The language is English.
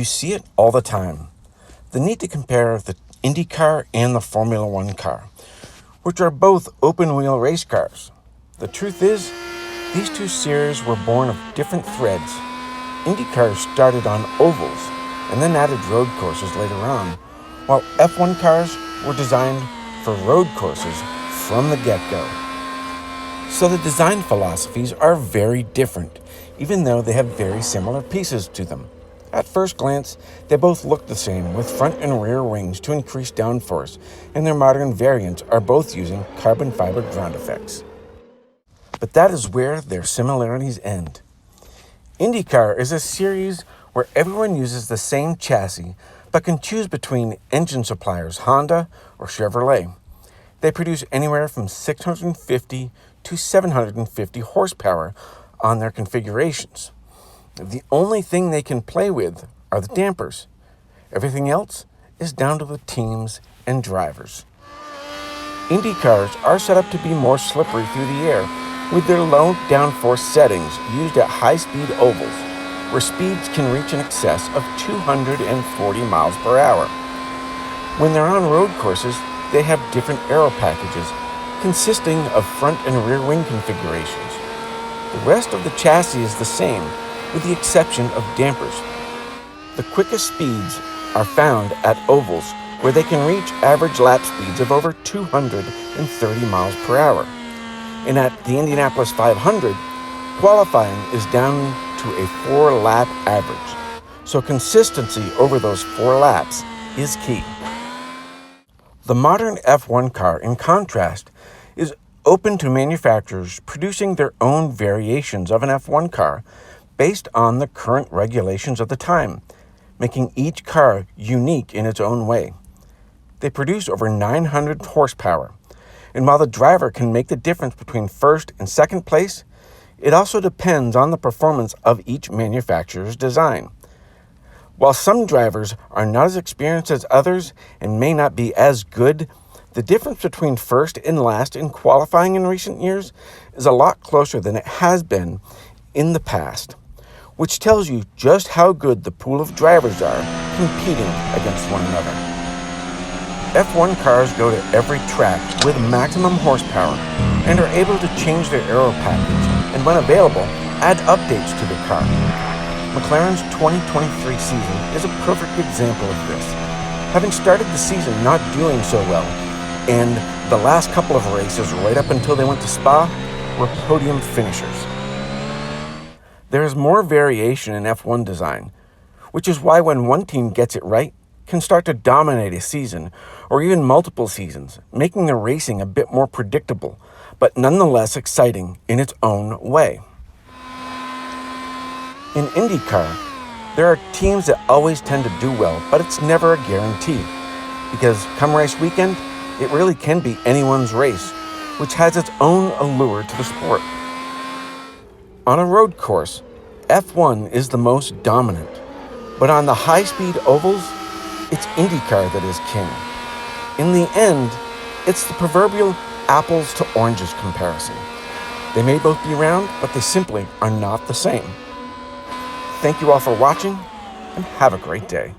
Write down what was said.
You see it all the time. The need to compare the Indycar and the Formula One car, which are both open-wheel race cars. The truth is, these two series were born of different threads. Indycars started on ovals and then added road courses later on, while F1 cars were designed for road courses from the get-go. So the design philosophies are very different, even though they have very similar pieces to them. At first glance, they both look the same, with front and rear wings to increase downforce, and their modern variants are both using carbon fiber ground effects. But that is where their similarities end. Indycar is a series where everyone uses the same chassis, but can choose between engine suppliers Honda or Chevrolet. They produce anywhere from 650 to 750 horsepower on their configurations. The only thing they can play with are the dampers. Everything else is down to the teams and drivers. Indy cars are set up to be more slippery through the air with their low downforce settings used at high-speed ovals, where speeds can reach in excess of 240 miles per hour. When they're on road courses, they have different aero packages consisting of front and rear wing configurations. The rest of the chassis is the same, with the exception of dampers. The quickest speeds are found at ovals, where they can reach average lap speeds of over 230 miles per hour. And at the Indianapolis 500, qualifying is down to a 4-lap average. So consistency over those 4 laps is key. The modern F1 car, in contrast, is open to manufacturers producing their own variations of an F1 car based on the current regulations of the time, making each car unique in its own way. They produce over 900 horsepower, and while the driver can make the difference between first and second place, it also depends on the performance of each manufacturer's design. While some drivers are not as experienced as others and may not be as good, the difference between first and last in qualifying in recent years is a lot closer than it has been in the past, which tells you just how good the pool of drivers are competing against one another. F1 cars go to every track with maximum horsepower and are able to change their aero package and, when available, add updates to their car. McLaren's 2023 season is a perfect example of this. Having started the season not doing so well, and the last couple of races right up until they went to Spa were podium finishers. There is more variation in F1 design, which is why when one team gets it right, can start to dominate a season or even multiple seasons, making the racing a bit more predictable, but nonetheless exciting in its own way. In IndyCar, there are teams that always tend to do well, but it's never a guarantee, because come race weekend, it really can be anyone's race, which has its own allure to the sport. On a road course, F1 is the most dominant, but on the high-speed ovals, it's IndyCar that is king. In the end, it's the proverbial apples to oranges comparison. They may both be round, but they simply are not the same. Thank you all for watching, and have a great day.